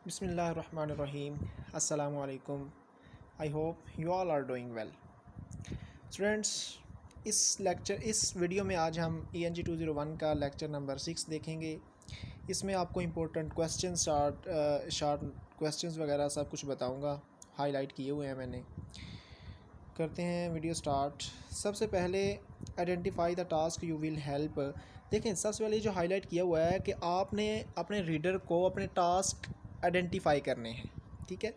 बिस्मिल्लाहिर्रहमानिर्रहीम अस्सलामु अलैकुम। I hope you all are doing well. Students, इस वीडियो में आज हम ENG 201 का लेक्चर नंबर 6 देखेंगे। इसमें आपको इम्पोर्टेंट क्वेश्चन शार्ट क्वेश्चंस वगैरह सब कुछ बताऊंगा, हाईलाइट किए हुए हैं मैंने। करते हैं वीडियो स्टार्ट। सबसे पहले identify the task you will help. देखें, सबसे पहले जो हाईलाइट किया हुआ है कि आपने अपने रीडर को अपने टास्क आइडेंटिफाई करने हैं। ठीक है,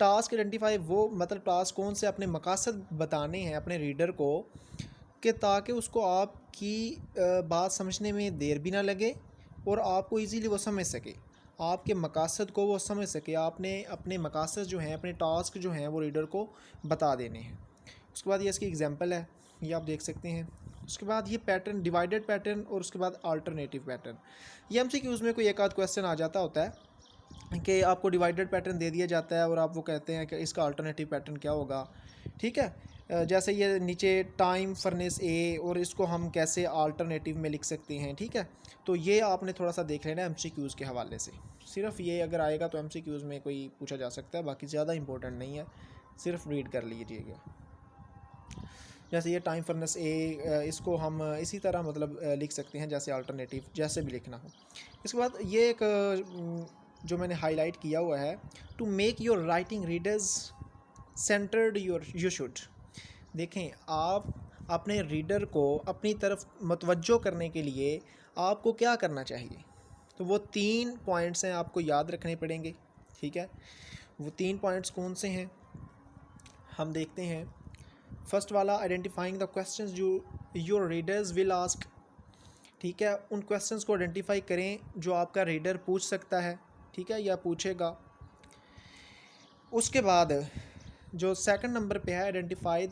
टास्क आइडेंटिफाई वो मतलब टास्क कौन से अपने मकासद बताने हैं अपने रीडर को, कि ताकि उसको आपकी बात समझने में देर भी ना लगे और आपको इजीली वो समझ सके, आपके मकासद को वो समझ सके। आपने अपने मकासद जो हैं, अपने टास्क जो हैं, वो रीडर को बता देने हैं। उसके बाद ये इसकी एग्जांपल है, ये आप देख सकते हैं। उसके बाद ये पैटर्न, डिवाइडेड पैटर्न, और उसके बाद अल्टरनेटिव पैटर्न। ये MCQs में कोई एक आध क्वेश्चन आ जाता होता है कि आपको डिवाइडेड पैटर्न दे दिया जाता है और आप वो कहते हैं कि इसका अल्टरनेटिव पैटर्न क्या होगा। ठीक है, जैसे ये नीचे टाइम फर्नेस ए, और इसको हम कैसे अल्टरनेटिव में लिख सकते हैं। ठीक है, तो ये आपने थोड़ा सा देख लेना MCQs के हवाले से। सिर्फ ये अगर आएगा तो MCQs में कोई पूछा जा सकता है, बाकी ज़्यादा इंपॉर्टेंट नहीं है, सिर्फ रीड कर लीजिएगा। जैसे ये टाइम फर्नेस ए, इसको हम इसी तरह मतलब लिख सकते हैं जैसे अल्टरनेटिव, जैसे भी लिखना हो। इसके बाद ये एक जो मैंने हाईलाइट किया हुआ है, to make your writing readers centred you should. देखें, आप अपने रीडर को अपनी तरफ मतवज्जो करने के लिए आपको क्या करना चाहिए। तो वो 3 पॉइंट्स हैं, आपको याद रखने पड़ेंगे। ठीक है, वो 3 पॉइंट्स कौन से हैं हम देखते हैं। फर्स्ट वाला, identifying the questions your readers will ask. ठीक है, उन क्वेश्चंस को आइडेंटिफाई करें जो आपका रीडर पूछ सकता है, ठीक है, या पूछेगा। उसके बाद जो सेकंड नंबर पे है, identify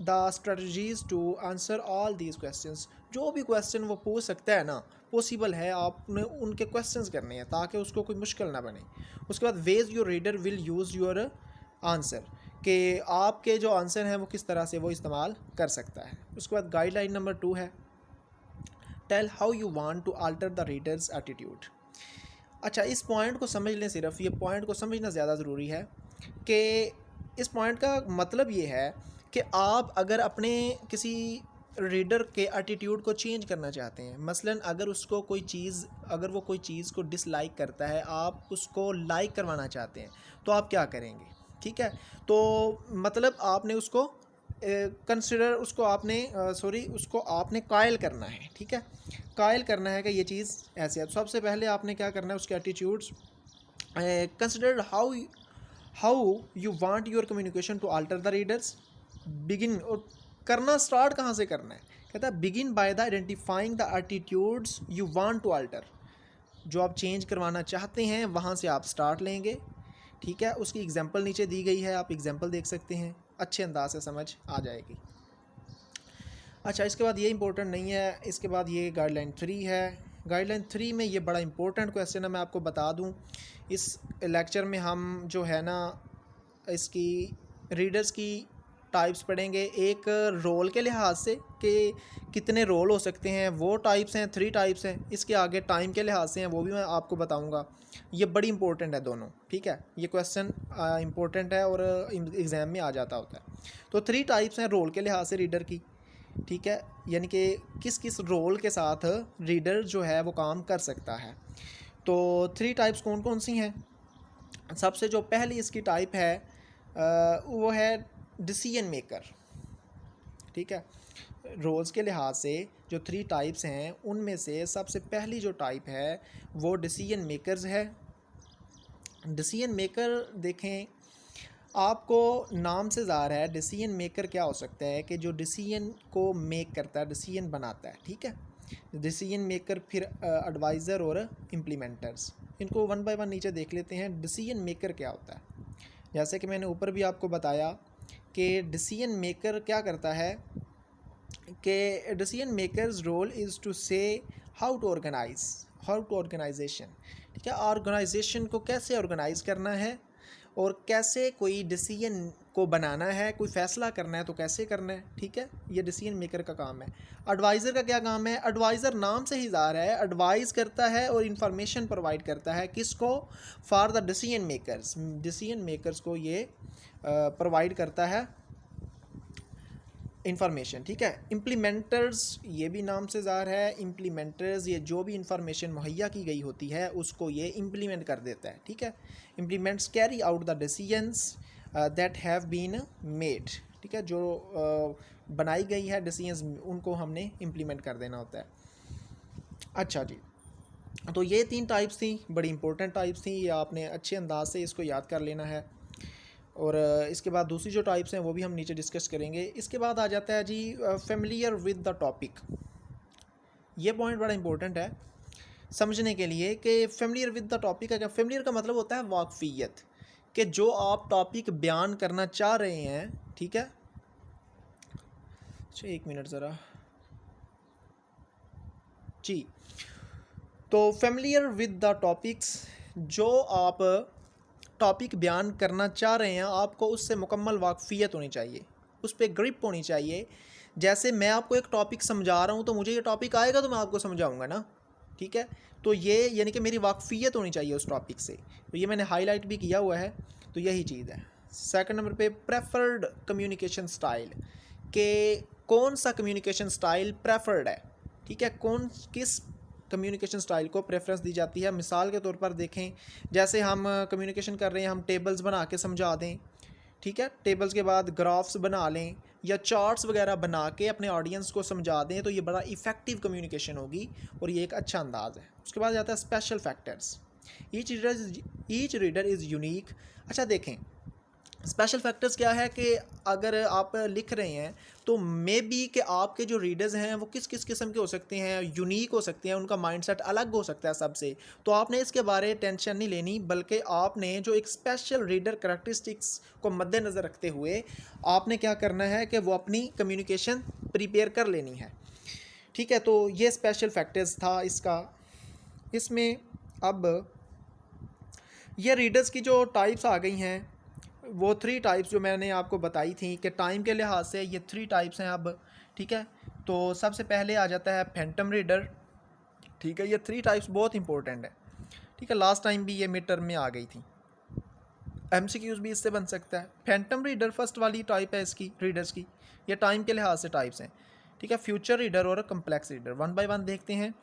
the strategies to answer all these questions. जो भी क्वेश्चन वो पूछ सकता है ना, पॉसिबल है, आपने उनके क्वेश्चंस करने हैं ताकि उसको कोई मुश्किल ना बने। उसके बाद ways your reader will use your answer, कि आपके जो आंसर हैं वो किस तरह से वो इस्तेमाल कर सकता है। उसके बाद गाइडलाइन नंबर 2 है, tell how you want to alter the readers attitude. अच्छा, इस पॉइंट को समझ लें, सिर्फ ये पॉइंट को समझना ज़्यादा ज़रूरी है। कि इस पॉइंट का मतलब ये है कि आप अगर अपने किसी रीडर के एटीट्यूड को चेंज करना चाहते हैं, मसलन अगर उसको कोई चीज़, अगर वो कोई चीज़ को डिसलाइक करता है, आप उसको लाइक करवाना चाहते हैं, तो आप क्या करेंगे। ठीक है, तो मतलब आपने उसको कंसिडर, उसको आपने उसको आपने कायल करना है। ठीक है, कायल करना है कि ये चीज़ ऐसे है। तो सबसे पहले आपने क्या करना है, उसके attitudes consider how you want your communication to alter the readers. Begin, और करना स्टार्ट कहाँ से करना है, कहता है begin by the identifying the attitudes you want to alter. जो आप चेंज करवाना चाहते हैं वहाँ से आप स्टार्ट लेंगे। ठीक है, उसकी एग्जांपल नीचे दी गई है, आप एग्जांपल देख सकते हैं, अच्छे अंदाज से समझ आ जाएगी। अच्छा, इसके बाद ये इंपॉर्टेंट नहीं है, इसके बाद ये गाइडलाइन 3 है। गाइडलाइन 3 में ये बड़ा इंपॉर्टेंट क्वेश्चन है, मैं आपको बता दूं। इस लेक्चर में हम जो है ना, इसकी रीडर्स की टाइप्स पढ़ेंगे। एक रोल के लिहाज से कि कितने रोल हो सकते हैं, वो टाइप्स हैं, 3 टाइप्स हैं। इसके आगे टाइम के लिहाज से हैं, वो भी मैं आपको बताऊंगा। ये बड़ी इंपॉर्टेंट है दोनों। ठीक है, ये क्वेश्चन इंपॉर्टेंट है और एग्ज़ाम में आ जाता होता है। तो 3 टाइप्स हैं रोल के लिहाज से रीडर की। ठीक है, यानी कि किस किस रोल के साथ रीडर जो है वो काम कर सकता है। तो 3 टाइप्स कौन कौन सी हैं। सबसे जो पहली इसकी टाइप है वो है डिसीजन मेकर। ठीक है, रोल्स के लिहाज से जो 3 टाइप्स हैं उनमें से सबसे पहली जो टाइप है वो डिसीजन मेकर्स है। डिसीजन मेकर देखें, आपको नाम से ज़ाहिर है डिसीजन मेकर क्या हो सकता है, कि जो डिसीजन को मेक करता है, डिसीजन बनाता है। ठीक है, डिसीजन मेकर, फिर एडवाइज़र और इम्प्लीमेंटर्स। इनको वन बाय वन नीचे देख लेते हैं। डिसीजन मेकर क्या होता है, जैसे कि मैंने ऊपर भी आपको बताया कि डिसीजन मेकर क्या करता है, कि decision makers role is to say how to organisation. ठीक है, ऑर्गेनाइजेशन को कैसे ऑर्गेनाइज करना है, और कैसे कोई डिसीजन को बनाना है, कोई फ़ैसला करना है तो कैसे करना है, ठीक है, ये डिसीजन मेकर का काम है। एडवाइज़र का क्या काम है? एडवाइज़र नाम से ही ज़ाहिर है, एडवाइस करता है और इंफॉर्मेशन प्रोवाइड करता है, किसको? फॉर द डिसीजन मेकर्स को ये प्रोवाइड करता है इंफॉर्मेशन, ठीक है। इम्प्लीमेंटर्स, ये भी नाम से ज़ाहिर है, इम्प्लीमेंटर्स ये जो भी इंफॉर्मेशन मुहैया की गई होती है उसको ये इम्प्लीमेंट कर देता है, ठीक है। Implements carry out the decisions that have been made, ठीक है, जो बनाई गई है डिसीजंस उनको हमने इम्प्लीमेंट कर देना होता है। अच्छा जी, तो ये 3 टाइप्स थी, बड़ी इंपॉर्टेंट टाइप्स थी, ये आपने अच्छे अंदाज से इसको याद कर लेना है। और इसके बाद दूसरी जो टाइप्स हैं वो भी हम नीचे डिस्कस करेंगे। इसके बाद आ जाता है जी फेमिलियर विद द टॉपिक। ये पॉइंट बड़ा इंपॉर्टेंट है समझने के लिए कि फेमिलियर विद द टॉपिक का क्या, फेमिलियर का मतलब होता है वाकफियत, कि जो आप टॉपिक बयान करना चाह रहे हैं, ठीक है। अच्छा एक मिनट ज़रा जी, तो फेमिलियर विद द टॉपिक्स, जो आप टॉपिक बयान करना चाह रहे हैं आपको उससे मुकम्मल वाकफियत होनी चाहिए, उस पर ग्रिप होनी चाहिए। जैसे मैं आपको एक टॉपिक समझा रहा हूँ तो मुझे ये टॉपिक आएगा तो मैं आपको समझाऊंगा ना, ठीक है। तो ये यानी कि मेरी वाकफियत होनी चाहिए उस टॉपिक से, तो ये मैंने हाईलाइट भी किया हुआ है, तो यही चीज़ है। सेकंड नंबर पे प्रेफर्ड कम्युनिकेशन स्टाइल, के कौन सा कम्युनिकेशन स्टाइल प्रेफर्ड है, ठीक है, कौन किस कम्युनिकेशन स्टाइल को प्रेफरेंस दी जाती है। मिसाल के तौर पर देखें, जैसे हम कम्युनिकेशन कर रहे हैं, हम टेबल्स बना के समझा दें, ठीक है, टेबल्स के बाद ग्राफ्स बना लें या चार्ट्स वगैरह बना के अपने ऑडियंस को समझा दें, तो ये बड़ा इफ़ेक्टिव कम्युनिकेशन होगी और ये एक अच्छा अंदाज़ है। उसके बाद जाता है special factors, each reader is unique. अच्छा देखें, स्पेशल फैक्टर्स क्या है कि अगर आप लिख रहे हैं तो मे बी कि आपके जो रीडर्स हैं वो किस किस किस्म के हो सकते हैं, यूनिक हो सकते हैं, उनका माइंडसेट अलग हो सकता है सबसे, तो आपने इसके बारे टेंशन नहीं लेनी, बल्कि आपने जो एक स्पेशल रीडर करैक्टरिस्टिक्स को मद्देनज़र रखते हुए आपने क्या करना है कि वो अपनी कम्युनिकेशन प्रिपेयर कर लेनी है, ठीक है। तो ये स्पेशल फैक्टर्स था इसका। इसमें अब ये रीडर्स की जो टाइप्स आ गई हैं, वो 3 टाइप्स जो मैंने आपको बताई थी कि टाइम के लिहाज से ये 3 टाइप्स हैं अब, ठीक है। तो सबसे पहले आ जाता है फैंटम रीडर, ठीक है। ये 3 टाइप्स बहुत इंपॉर्टेंट है, ठीक है, लास्ट टाइम भी ये मिड टर्म में आ गई थी, एमसीक्यूज़ भी इससे बन सकता है। फैंटम रीडर फर्स्ट वाली टाइप है इसकी, रीडर्स की, ये टाइम के लिहाज से टाइप्स हैं, ठीक है। फ्यूचर रीडर और complex reader, one by one देखते हैं।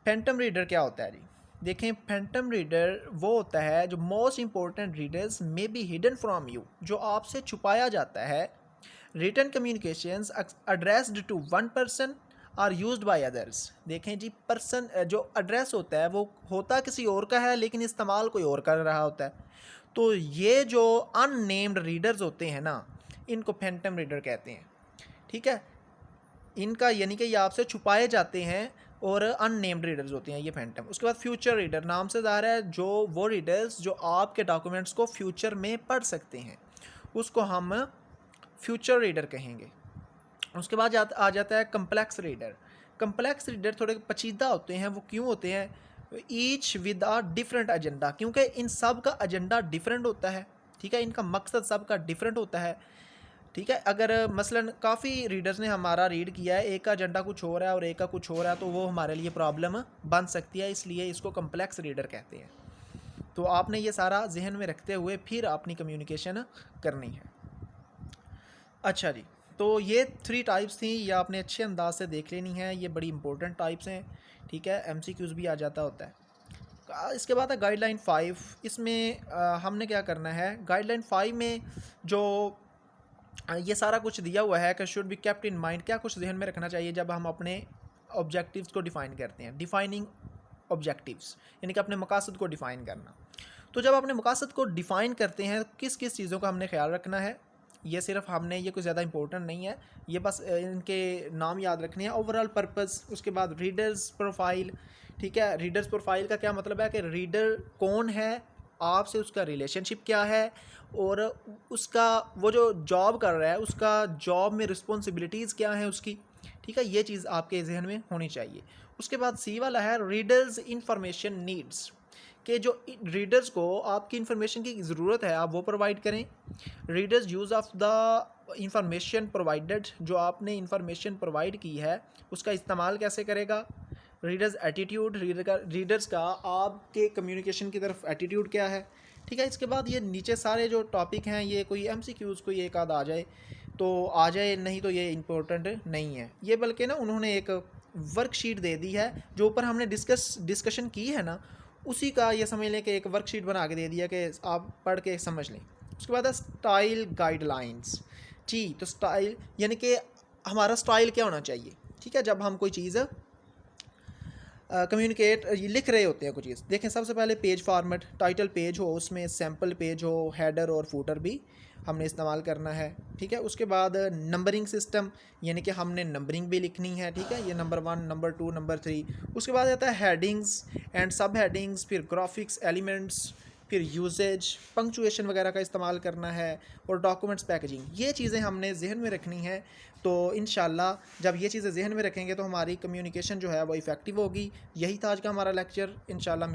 फैंटम रीडर क्या होता है जी, देखें, फैंटम रीडर वो होता है जो most important readers may be hidden from you, जो आपसे छुपाया जाता है। Written communications addressed to one person are used by others. देखें जी, पर्सन जो एड्रेस होता है वो होता किसी और का है लेकिन इस्तेमाल कोई और कर रहा होता है। तो ये जो अननेम्ड रीडर्स होते हैं ना, इनको फैंटम रीडर कहते हैं, ठीक है। इनका यानी कि ये आपसे छुपाए जाते हैं और अननेम्ड रीडर्स होते हैं ये फैंटम। उसके बाद फ्यूचर रीडर, नाम से ज़ाहिर है जो वो रीडर्स जो आपके डॉक्यूमेंट्स को फ्यूचर में पढ़ सकते हैं, उसको हम फ्यूचर रीडर कहेंगे। उसके बाद आ जाता है कम्प्लेक्स रीडर। कम्प्लेक्स रीडर थोड़े पेचीदा होते हैं, वो क्यों होते हैं? Each with a different agenda, क्योंकि इन सब का एजेंडा डिफरेंट होता है, ठीक है, इनका मकसद सब का डिफरेंट होता है, ठीक है। अगर मसलन काफ़ी रीडर्स ने हमारा रीड किया है, एक का एजेंडा कुछ हो रहा है और एक का कुछ हो रहा है, तो वो हमारे लिए प्रॉब्लम बन सकती है, इसलिए इसको कम्प्लेक्स रीडर कहते हैं। तो आपने ये सारा जहन में रखते हुए फिर अपनी कम्युनिकेशन करनी है। अच्छा जी, तो ये 3 टाइप्स थी, ये आपने अच्छे अंदाज से देख लेनी है, ये बड़ी इंपॉर्टेंट टाइप्स हैं, ठीक है। एमसीक्यूज़ भी आ जाता होता है। इसके बाद है गाइडलाइन 5। इसमें हमने क्या करना है, गाइडलाइन 5 में जो ये सारा कुछ दिया हुआ है कि should be kept in mind, क्या कुछ जहन में रखना चाहिए जब हम अपने ऑब्जेक्टिव्स को डिफ़ाइन करते हैं। डिफ़ाइनिंग ऑब्जेक्टिव्स यानी कि अपने मकासद को डिफ़ाइन करना। तो जब अपने मकासद को डिफ़ाइन करते हैं किस किस चीज़ों का हमने ख्याल रखना है, ये सिर्फ हमने, ये कोई ज़्यादा इंपॉर्टेंट नहीं है, ये बस इनके नाम याद रखने हैं। ओवरऑल पर्पस, उसके बाद रीडर्स प्रोफाइल, ठीक है। रीडर्स प्रोफाइल का क्या मतलब है कि रीडर कौन है, आपसे उसका रिलेशनशिप क्या है, और उसका वो जो जॉब कर रहा है उसका जॉब में रिस्पॉन्सिबिलिटीज़ क्या हैं उसकी, ठीक है, ये चीज़ आपके जहन में होनी चाहिए। उसके बाद सी वाला है रीडर्स इंफॉर्मेशन नीड्स, कि जो रीडर्स को आपकी इन्फॉर्मेशन की ज़रूरत है आप वो प्रोवाइड करें। Readers use of the information provided, जो आपने इंफॉर्मेशन प्रोवाइड की है उसका इस्तेमाल कैसे करेगा। रीडर्स एटीट्यूड, रीडर्स का आपके कम्युनिकेशन की तरफ एटीट्यूड क्या है। ठीक है, इसके बाद ये नीचे सारे जो टॉपिक हैं ये कोई MCQs कोई एक आध आ जाए तो आ जाए, नहीं तो ये इम्पोर्टेंट नहीं है ये, बल्कि ना उन्होंने एक वर्कशीट दे दी है जो ऊपर हमने डिस्कशन की है ना, उसी का ये समझ लें कि एक वर्कशीट बना के दे दिया कि आप पढ़ के समझ लें। उसके बाद है स्टाइल गाइडलाइंस। जी, तो स्टाइल यानी कि हमारा स्टाइल क्या होना चाहिए। ठीक है, जब हम कोई चीज़ कम्युनिकेट लिख रहे होते हैं कुछ चीज़, देखें सबसे पहले पेज फॉर्मेट, टाइटल पेज हो, उसमें सैम्पल पेज हो, हेडर और फूटर भी हमने इस्तेमाल करना है। ठीक है, उसके बाद नंबरिंग सिस्टम, यानी कि हमने नंबरिंग भी लिखनी है। ठीक है, ये नंबर 1, नंबर 2, नंबर 3। उसके बाद आता है हेडिंग्स एंड सब हेडिंग्स, फिर ग्राफिक्स एलिमेंट्स, फिर यूजेज, पंक्चुएशन वगैरह का इस्तेमाल करना है, और डॉक्यूमेंट्स पैकेजिंग। ये चीज़ें हमने जहन में रखनी है। तो इंशाल्लाह जब ये चीज़ें जहन में रखेंगे तो हमारी कम्युनिकेशन जो है वो इफ़ेक्टिव होगी। यही था आज का हमारा लेक्चर। इंशाल्लाह मिलते